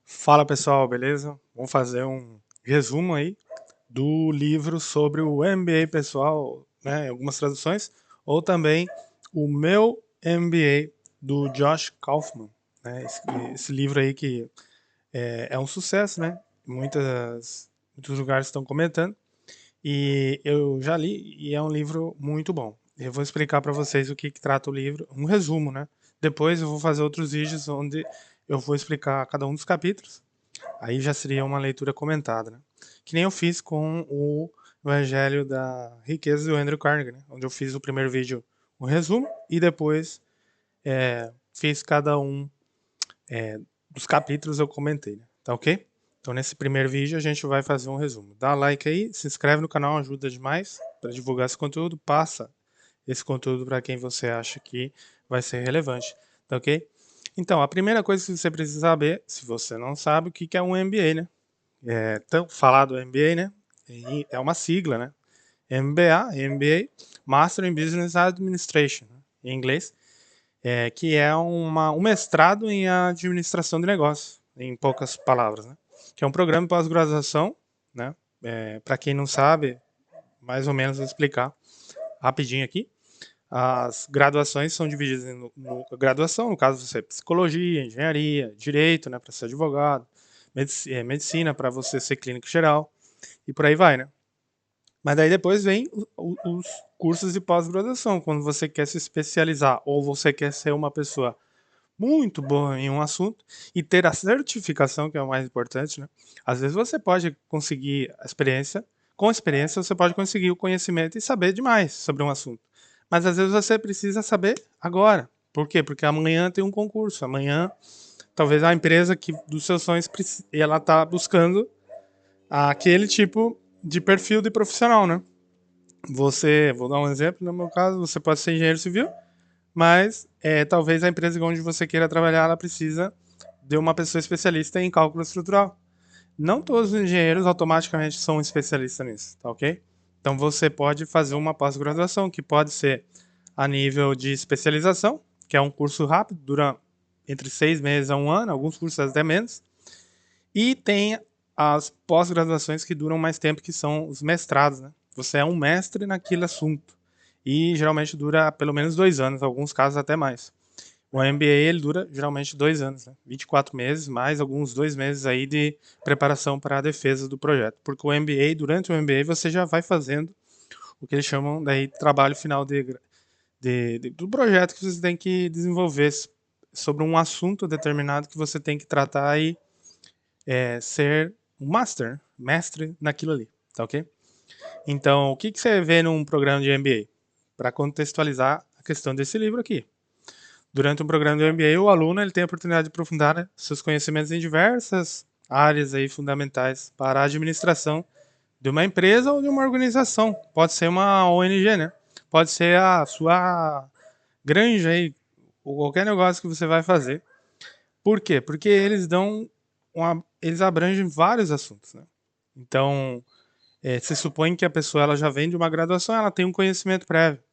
Fala pessoal, beleza? Vamos fazer um resumo aí do livro sobre o MBA pessoal, né, em algumas traduções, ou também o meu MBA do Josh Kaufman, né? Esse livro aí que é um sucesso, né? Muitos lugares estão comentando e eu já li e é um livro muito bom. Eu vou explicar para vocês o que trata o livro, um resumo, né? Depois eu vou fazer outros vídeos onde eu vou explicar cada um dos capítulos. Aí já seria uma leitura comentada, né? Que nem eu fiz com o Evangelho da Riqueza do Andrew Carnegie, né? Onde eu fiz o primeiro vídeo, um resumo, e depois fiz cada um dos capítulos eu comentei, né? Tá ok? Então nesse primeiro vídeo a gente vai fazer um resumo. Dá like aí, se inscreve no canal, ajuda demais para divulgar esse conteúdo, passa esse conteúdo para quem você acha que vai ser relevante, tá ok? Então, a primeira coisa que você precisa saber, se você não sabe, o que é um MBA, né? Então, falar do MBA, né? É uma sigla, né? MBA, Master in Business Administration, né, em inglês, que é um mestrado em administração de negócios, em poucas palavras, né? Que é um programa de pós-graduação, né? Para quem não sabe, mais ou menos vou explicar rapidinho aqui. As graduações são divididas no graduação, no caso você é psicologia, engenharia, direito, né, para ser advogado, medicina para você ser clínico geral e por aí vai, né? Mas daí depois vem os cursos de pós-graduação, quando você quer se especializar ou você quer ser uma pessoa muito boa em um assunto e ter a certificação, que é o mais importante, né? Às vezes você pode conseguir a experiência, com a experiência você pode conseguir o conhecimento e saber demais sobre um assunto. Mas às vezes você precisa saber agora. Por quê? Porque amanhã tem um concurso, amanhã talvez a empresa que dos seus sonhos ela está buscando aquele tipo de perfil de profissional, né? Vou dar um exemplo, no meu caso, você pode ser engenheiro civil, mas talvez a empresa onde você queira trabalhar, ela precisa de uma pessoa especialista em cálculo estrutural. Não todos os engenheiros automaticamente são especialistas nisso, tá ok? Então você pode fazer uma pós-graduação, que pode ser a nível de especialização, que é um curso rápido, dura entre 6 meses a um ano, alguns cursos até menos, e tem as pós-graduações que duram mais tempo, que são os mestrados, né? Você é um mestre naquele assunto. E geralmente dura pelo menos 2 anos, em alguns casos até mais. O MBA ele dura geralmente 2 anos, né? 24 meses, mais alguns 2 meses aí de preparação para a defesa do projeto. Porque o MBA, durante o MBA, você já vai fazendo o que eles chamam daí trabalho final do projeto que você tem que desenvolver sobre um assunto determinado que você tem que tratar e ser um mestre naquilo ali, tá ok? Então, o que, que você vê num programa de MBA? Para contextualizar a questão desse livro aqui. Durante um programa de MBA, o aluno ele tem a oportunidade de aprofundar, né, seus conhecimentos em diversas áreas aí fundamentais para a administração de uma empresa ou de uma organização. Pode ser uma ONG, né? Pode ser a sua granja aí, ou qualquer negócio que você vai fazer. Por quê? Porque eles abrangem vários assuntos, né? Então, se supõe que a pessoa ela já vem de uma graduação, ela tem um conhecimento prévio.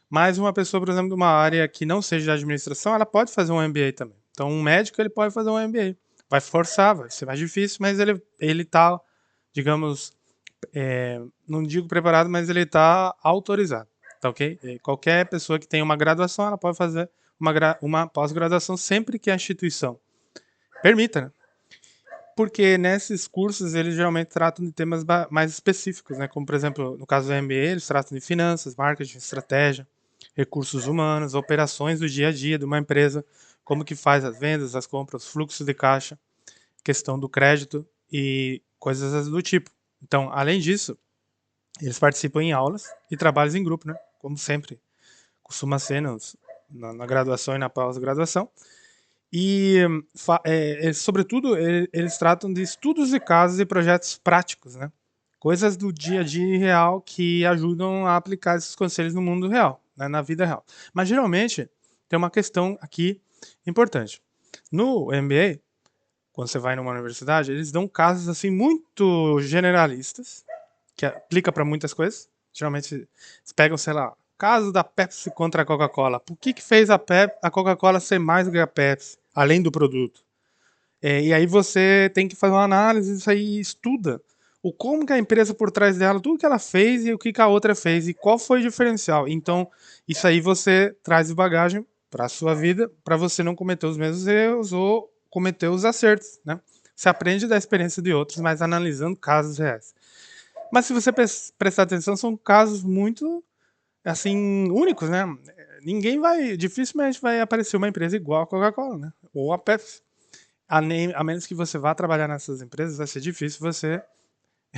Mas uma pessoa, por exemplo, de uma área que não seja de administração, ela pode fazer um MBA também. Então, um médico ele pode fazer um MBA. Vai forçar, vai ser mais difícil, mas ele tá, digamos, não digo preparado, mas ele está autorizado, tá ok? E qualquer pessoa que tenha uma graduação, ela pode fazer uma pós-graduação sempre que a instituição permita, né? Porque nesses cursos eles geralmente tratam de temas mais específicos, né? Como por exemplo, no caso do MBA, eles tratam de finanças, marketing, estratégia, recursos humanos, operações do dia a dia de uma empresa, como que faz as vendas, as compras, fluxo de caixa, questão do crédito e coisas do tipo. Então, além disso, eles participam em aulas e trabalhos em grupo, né? Como sempre costuma ser na graduação e na pós-graduação. E, sobretudo, eles tratam de estudos de casos e projetos práticos, né? Coisas do dia a dia real que ajudam a aplicar esses conselhos no mundo real, né? Na vida real. Mas, geralmente, tem uma questão aqui importante. No MBA, quando você vai numa universidade, eles dão casos assim muito generalistas, que aplica para muitas coisas. Geralmente, eles pegam, sei lá, caso da Pepsi contra a Coca-Cola. Por que fez a Coca-Cola ser mais do que a Pepsi, além do produto? E aí você tem que fazer uma análise disso aí, estuda o como que a empresa por trás dela, tudo que ela fez e o que a outra fez e qual foi o diferencial. Então, isso aí você traz de bagagem para a sua vida, para você não cometer os mesmos erros ou cometer os acertos, né? Você aprende da experiência de outros, mas analisando casos reais. Mas se você prestar atenção, são casos muito, assim, únicos, né? Ninguém vai, dificilmente vai aparecer uma empresa igual a Coca-Cola, né? Ou a Pepsi. A menos que você vá trabalhar nessas empresas, vai ser difícil você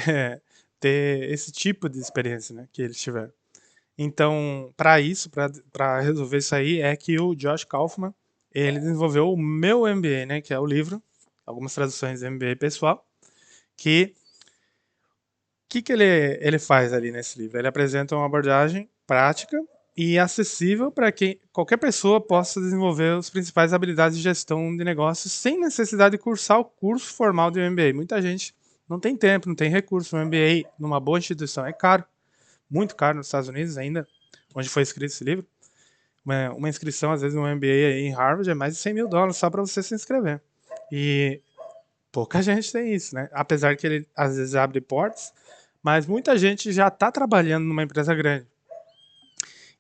é, ter esse tipo de experiência, né, que eles tiveram. Então, para isso, para resolver isso aí, é que o Josh Kaufman, ele desenvolveu o Meu MBA, né, que é o livro, algumas traduções de MBA pessoal, que que ele faz ali nesse livro? Ele apresenta uma abordagem prática e acessível para que qualquer pessoa possa desenvolver as principais habilidades de gestão de negócios sem necessidade de cursar o curso formal de MBA. Muita gente não tem tempo, não tem recurso. Um MBA numa boa instituição é caro, muito caro nos Estados Unidos ainda, onde foi escrito esse livro. Uma inscrição, às vezes, um MBA aí em Harvard é mais de $100.000 só para você se inscrever. E pouca gente tem isso, né? Apesar que ele às vezes abre portas, mas muita gente já está trabalhando numa empresa grande.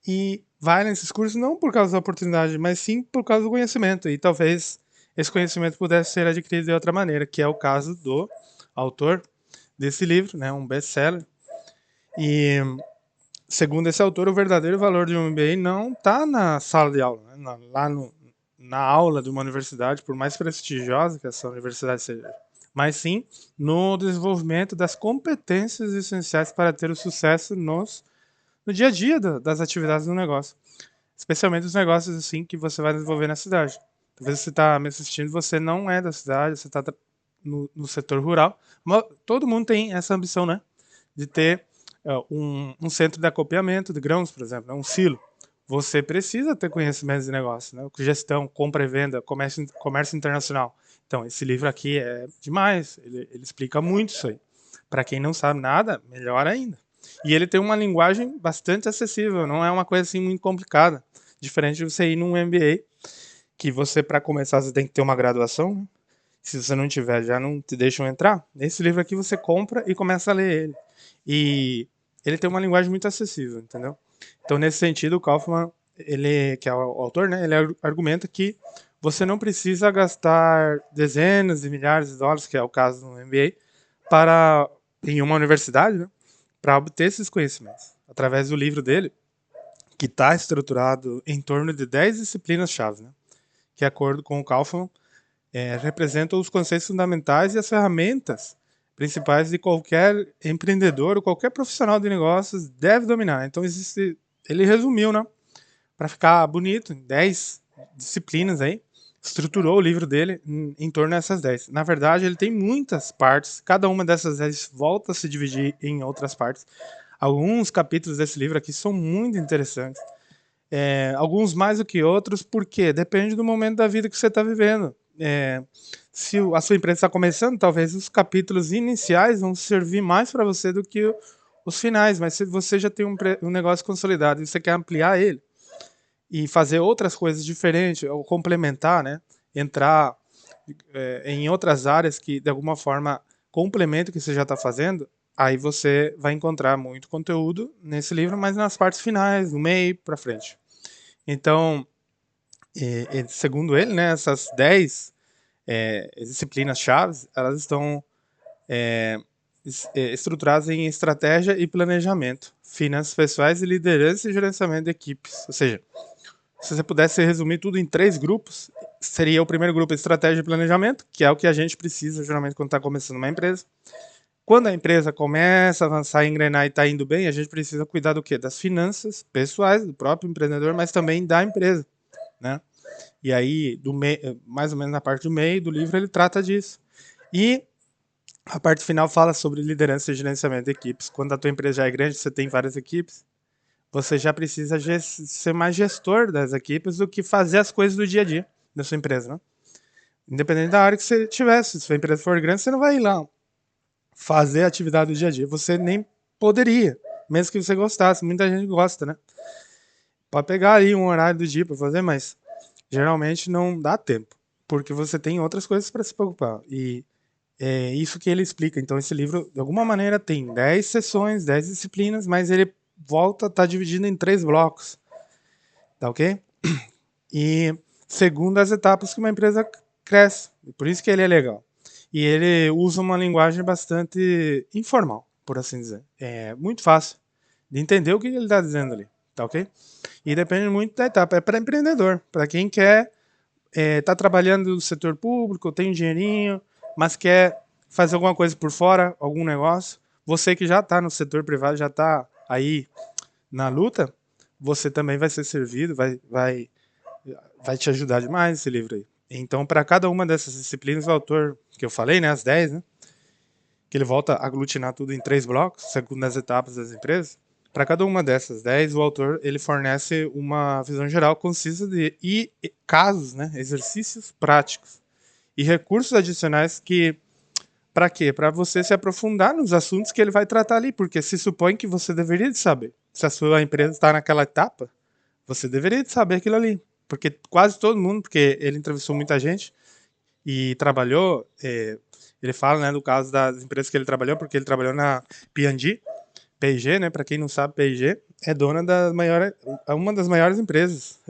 E vai nesses cursos não por causa da oportunidade, mas sim por causa do conhecimento. E talvez esse conhecimento pudesse ser adquirido de outra maneira, que é o caso do autor desse livro, né? Um best-seller. E segundo esse autor, o verdadeiro valor de um MBA não está na sala de aula, né? Lá na aula de uma universidade, por mais prestigiosa que essa universidade seja, mas sim no desenvolvimento das competências essenciais para ter o sucesso no dia a dia das atividades do negócio, especialmente os negócios assim que você vai desenvolver na cidade. Talvez você está me assistindo, você não é da cidade, você está no setor rural, mas todo mundo tem essa ambição, né, de ter um centro de acoplamento de grãos, por exemplo, né, um silo. Você precisa ter conhecimentos de negócio, né? Gestão, compra e venda, comércio internacional. Então, esse livro aqui é demais. Ele explica muito isso aí. Para quem não sabe nada, melhor ainda. E ele tem uma linguagem bastante acessível, não é uma coisa assim muito complicada. Diferente de você ir num MBA, que você, para começar, você tem que ter uma graduação, né? Se você não tiver, já não te deixam entrar. Nesse livro aqui você compra e começa a ler ele. E ele tem uma linguagem muito acessível, entendeu? Então, nesse sentido, o Kaufman, ele, que é o autor, né, ele argumenta que você não precisa gastar dezenas de milhares de dólares, que é o caso do MBA, em uma universidade, né, para obter esses conhecimentos. Através do livro dele, que está estruturado em torno de 10 disciplinas-chave, né, que, de acordo com o Kaufman, representam os conceitos fundamentais e as ferramentas principais de qualquer empreendedor ou qualquer profissional de negócios deve dominar. Então, ele resumiu, né? Para ficar bonito, em 10 disciplinas aí, estruturou o livro dele em torno dessas 10. Na verdade, ele tem muitas partes, cada uma dessas 10 volta a se dividir em outras partes. Alguns capítulos desse livro aqui são muito interessantes. Alguns mais do que outros, porque depende do momento da vida que você está vivendo. Se a sua empresa está começando, talvez os capítulos iniciais vão servir mais para você do que os finais, mas se você já tem um negócio consolidado e você quer ampliar ele e fazer outras coisas diferentes, ou complementar, né? Entrar em outras áreas que de alguma forma complementam o que você já está fazendo, aí você vai encontrar muito conteúdo nesse livro, mas nas partes finais, no meio para frente. Então, segundo ele, né, essas 10 disciplinas chaves, elas estão estruturadas em estratégia e planejamento, finanças pessoais e liderança e gerenciamento de equipes. Ou seja, se você pudesse resumir tudo em 3 grupos, seria o primeiro grupo estratégia e planejamento, que é o que a gente precisa geralmente quando está começando uma empresa. Quando a empresa começa a avançar, engrenar e está indo bem, a gente precisa cuidar do quê? Das finanças pessoais do próprio empreendedor, mas também da empresa, né? E aí, mais ou menos na parte do meio do livro, ele trata disso. E a parte final fala sobre liderança e gerenciamento de equipes. Quando a tua empresa já é grande, você tem várias equipes, você já precisa ser mais gestor das equipes do que fazer as coisas do dia a dia da sua empresa, né? Independente da área que você tivesse, se sua empresa for grande, você não vai ir lá fazer a atividade do dia a dia. Você nem poderia, mesmo que você gostasse. Muita gente gosta, né? Pode pegar aí um horário do dia para fazer, mas geralmente não dá tempo. porque você tem outras coisas para se preocupar. E é isso que ele explica. Então, esse livro, de alguma maneira, tem 10 sessões, 10 disciplinas, mas ele volta, tá dividido em 3 blocos, tá ok? E segundo as etapas que uma empresa cresce. Por isso que ele é legal. E ele usa uma linguagem bastante informal, por assim dizer. É muito fácil de entender o que ele está dizendo ali, tá ok? E depende muito da etapa. É para empreendedor, para quem quer tá trabalhando no setor público, tem um dinheirinho, mas quer fazer alguma coisa por fora, algum negócio. Você que já está no setor privado, já está aí na luta, você também vai ser servido, vai te ajudar demais esse livro aí. Então, para cada uma dessas disciplinas, o autor que eu falei, né, as 10, né, que ele volta a aglutinar tudo em 3 blocos, segundo as etapas das empresas, para cada uma dessas 10, o autor ele fornece uma visão geral concisa e casos, né, exercícios práticos e recursos adicionais que para quê? Para você se aprofundar nos assuntos que ele vai tratar ali, porque se supõe que você deveria de saber. Se a sua empresa está naquela etapa, você deveria de saber aquilo ali, porque quase todo mundo, porque ele entrevistou muita gente e trabalhou, ele fala, né, do caso das empresas que ele trabalhou, porque ele trabalhou na P&G, P&G, né, para quem não sabe, P&G é dona da maior, uma das maiores empresas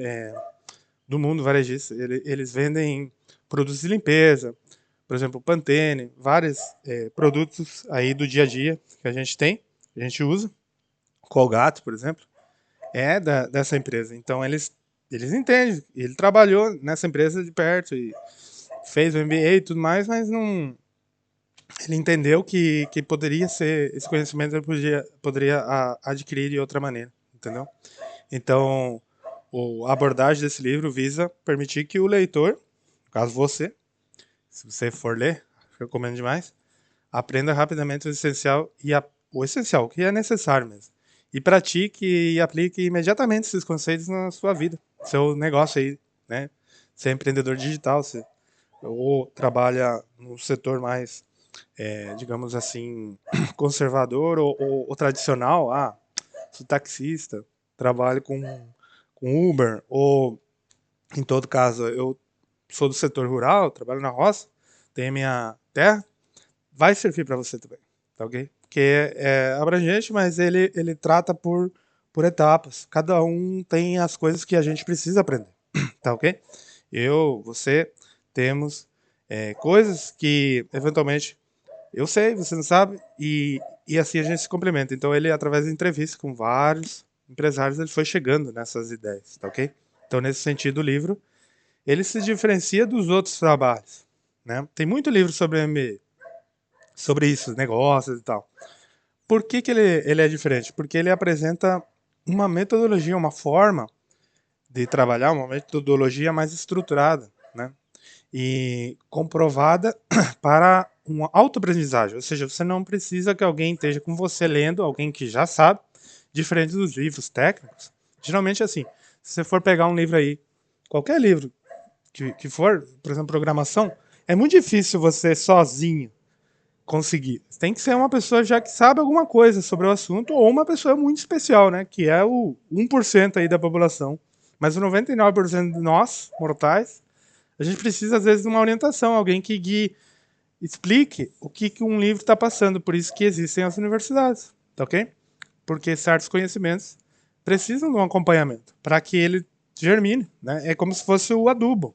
do mundo varejista. Eles vendem produtos de limpeza, por exemplo, Pantene, vários produtos aí do dia a dia que a gente usa, Colgate, por exemplo, dessa empresa. Então eles entendem. Ele trabalhou nessa empresa de perto e fez o MBA e tudo mais, mas não. Ele entendeu que poderia ser esse conhecimento ele poderia adquirir de outra maneira, entendeu? Então a abordagem desse livro visa permitir que o leitor, no caso você, se você for ler, recomendo demais, aprenda rapidamente o essencial, o que é necessário mesmo. E pratique e aplique imediatamente esses conceitos na sua vida, seu negócio aí, né? Você é empreendedor digital, você ou trabalha no setor mais, digamos assim, conservador ou tradicional, sou taxista, trabalho com Uber, ou em todo caso, eu sou do setor rural, trabalho na roça, tenho a minha terra, vai servir para você também, tá ok? Porque é abrangente, mas ele trata por etapas. Cada um tem as coisas que a gente precisa aprender, tá ok? Você, temos coisas que eventualmente eu sei, você não sabe, e assim a gente se complementa. Então ele, através de entrevistas com vários empresários, ele foi chegando nessas ideias, tá ok? Então, nesse sentido, o livro, ele se diferencia dos outros trabalhos, né? Tem muito livro sobre MBA, sobre isso, negócios e tal. Por que ele é diferente? Porque ele apresenta uma metodologia, uma forma de trabalhar, uma metodologia mais estruturada, né? E comprovada para uma autoaprendizagem. Ou seja, você não precisa que alguém esteja com você lendo, alguém que já sabe, diferente dos livros técnicos. Geralmente, assim, se você for pegar um livro aí, qualquer livro que for, por exemplo, programação, é muito difícil você sozinho conseguir. Tem que ser uma pessoa já que sabe alguma coisa sobre o assunto ou uma pessoa muito especial, né? Que é o 1% aí da população. Mas o 99% de nós, mortais, a gente precisa, às vezes, de uma orientação, alguém que guie, explique o que um livro está passando. Por isso que existem as universidades, tá ok? Porque certos conhecimentos precisam de um acompanhamento para que ele germine, né? É como se fosse o adubo.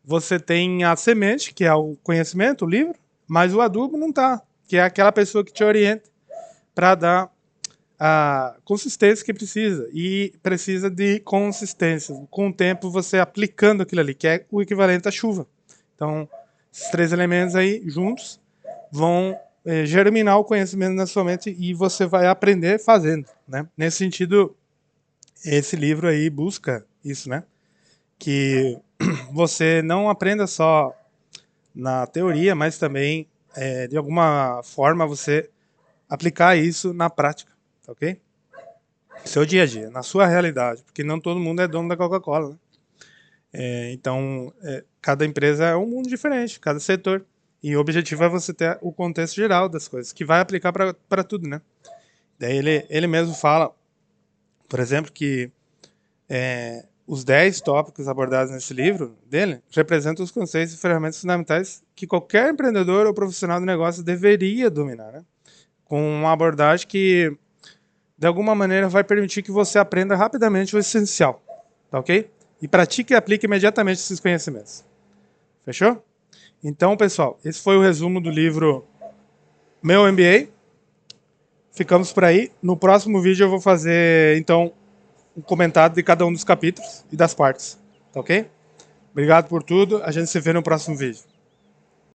Você tem a semente, que é o conhecimento, o livro, mas o adubo não tá, que é aquela pessoa que te orienta para dar a consistência que precisa. E precisa de consistência. Com o tempo, você aplicando aquilo ali, que é o equivalente à chuva. Então, esses 3 elementos aí, juntos, vão germinar o conhecimento na sua mente e você vai aprender fazendo, né? Nesse sentido, esse livro aí busca isso, né? Que você não aprenda só na teoria, mas também, de alguma forma, você aplicar isso na prática, tá ok? Seu dia a dia, na sua realidade, porque não todo mundo é dono da Coca-Cola, né? Então, cada empresa é um mundo diferente, cada setor. E o objetivo é você ter o contexto geral das coisas, que vai aplicar para tudo, né? Daí ele mesmo fala, por exemplo, que os 10 tópicos abordados nesse livro dele representam os conceitos e ferramentas fundamentais que qualquer empreendedor ou profissional de negócio deveria dominar, né? Com uma abordagem que, de alguma maneira, vai permitir que você aprenda rapidamente o essencial, tá ok? E pratique e aplique imediatamente esses conhecimentos. Fechou? Então, pessoal, esse foi o resumo do livro Meu MBA. Ficamos por aí. No próximo vídeo eu vou fazer, então, um comentário de cada um dos capítulos e das partes. Tá ok? Obrigado por tudo. A gente se vê no próximo vídeo.